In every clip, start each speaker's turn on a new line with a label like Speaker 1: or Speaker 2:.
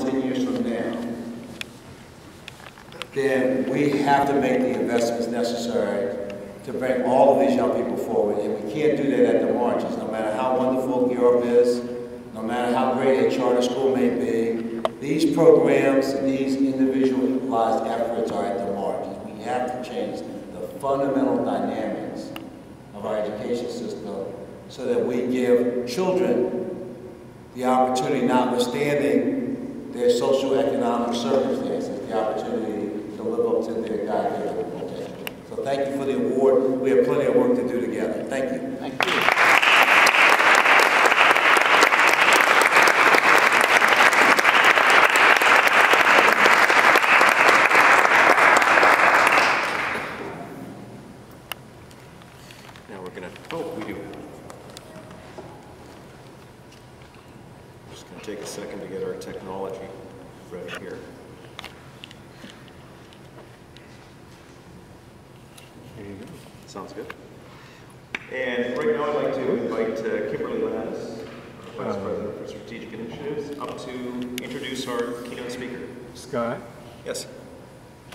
Speaker 1: 10 years from now, then we have to make the investments necessary to bring all of these young people forward. And we can't do that at the margins, no matter how wonderful Europe is, no matter how great a charter school may be. These programs, these individualized efforts are at the margins. We have to change the fundamental dynamics of our education system so that we give children the opportunity, notwithstanding their social-economic circumstances, the opportunity to live up to their God-given potential. So thank you for the award. We have plenty of work to do together. Thank you.
Speaker 2: Thank you.
Speaker 3: Take a second to get our technology ready here. There you go. Sounds good. And right now I'd like to invite Kimberly Lattis, Vice President for Strategic Initiatives, up to introduce our keynote speaker.
Speaker 4: Scott?
Speaker 3: Yes.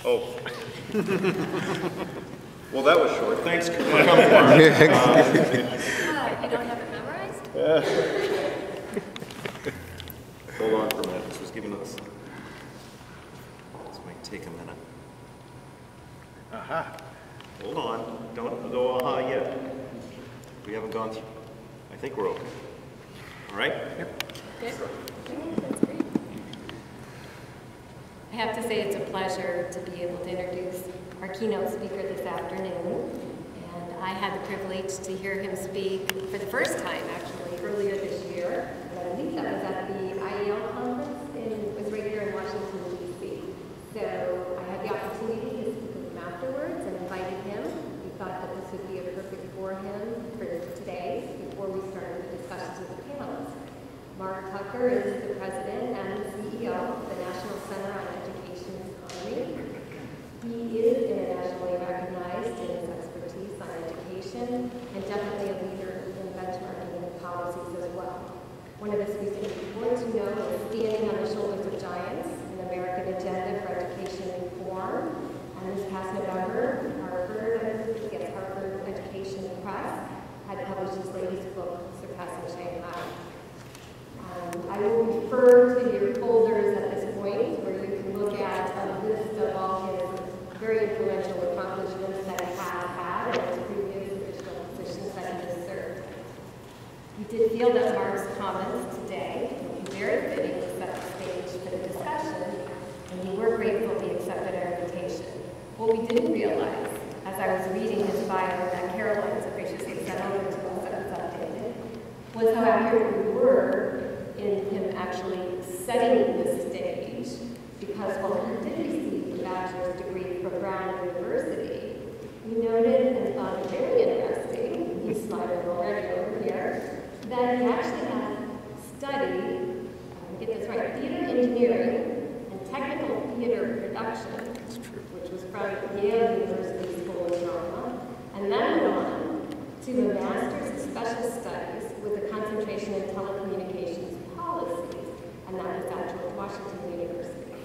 Speaker 3: Oh. Well, that was short. Thanks for coming, Mark.
Speaker 5: You don't have it memorized?
Speaker 3: Hold on for a minute. This was giving us. This might take a minute.
Speaker 4: Aha.
Speaker 3: Hold on. Don't go aha yet. We haven't gone through. I think we're okay. All right?
Speaker 4: Yep.
Speaker 5: Good. That's great. I have to say it's a pleasure to be able to introduce our keynote speaker this afternoon. And I had the privilege to hear him speak for the first time, actually, earlier this year. I believe that was at the IEL conference. It was right here in Washington, D.C. So I had the opportunity to speak with him afterwards and invited him. We thought that this would be a perfect for him for today, before we started the discussions with the panelists. Mark Tucker is the president and the CEO of the National Center on Education and Economy. He is internationally recognized in his expertise on education and definitely a leader in benchmarking and policies as well. One of his recent reports, you know, is Standing on the Shoulders of Giants, an American Agenda for Education and Reform. And this past November, Harvard Education Press had published his latest book, Surpassing Shanghai. I will refer to your folders at this point, where you can look at a list of all his very influential accomplishments that he has had and his previous official positions that he has served. We did feel that Mark's comments today would be very fitting to set the stage for the discussion, and we were grateful he accepted our invitation. What we didn't realize, as I was reading his bio that Caroline so graciously sent over to us that was updated, was how accurate we were in him actually setting the stage, because while he did receive a bachelor's degree from Brown University, we noted and thought it very interesting, he's smiling already over here, that he actually had studied, get this right, theater engineering and technical theater production, which was from Yale University School of Drama, and then went on to a master's in special studies with a concentration in telecommunications policies, and that was at George Washington University.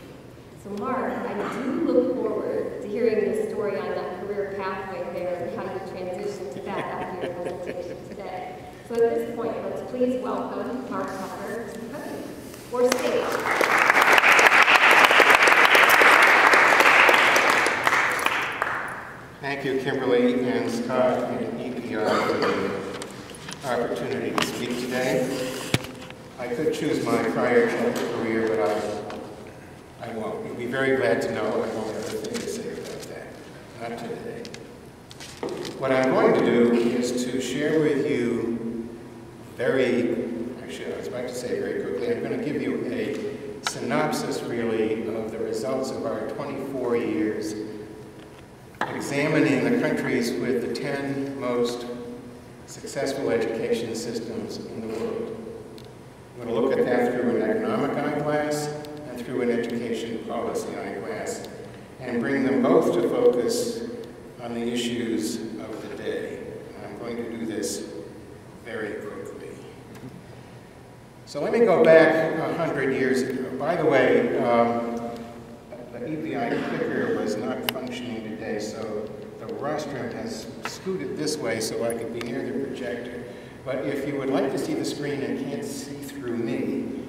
Speaker 5: So Mark, I do look forward to hearing the story on that career pathway there and how you transitioned to that after your presentation today. So at this point, let's please welcome Mark Tucker to the podium, or stage.
Speaker 6: Thank you, Kimberly and Scott and EPR for the opportunity to speak today. I could choose my prior career, but I won't. You'll be very glad to know I won't have anything to say about that. Not today. What I'm going to do is to share with you I was about to say very quickly, I'm going to give you a synopsis, really, of the results of our 24 years examining the countries with the 10 most successful education systems in the world. I'm going to look at that through an economic eyeglass and through an education policy eyeglass, and bring them both to focus on the issues of the day. And I'm going to do this very quickly. So let me go back 100 years ago. By By the way, the EBI clicker was not functioning today, so the rostrum has scooted this way so I could be near the projector. But if you would like to see the screen and can't see through me,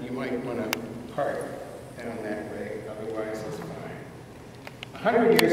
Speaker 6: you might want to park down that way, otherwise it's fine. 100 years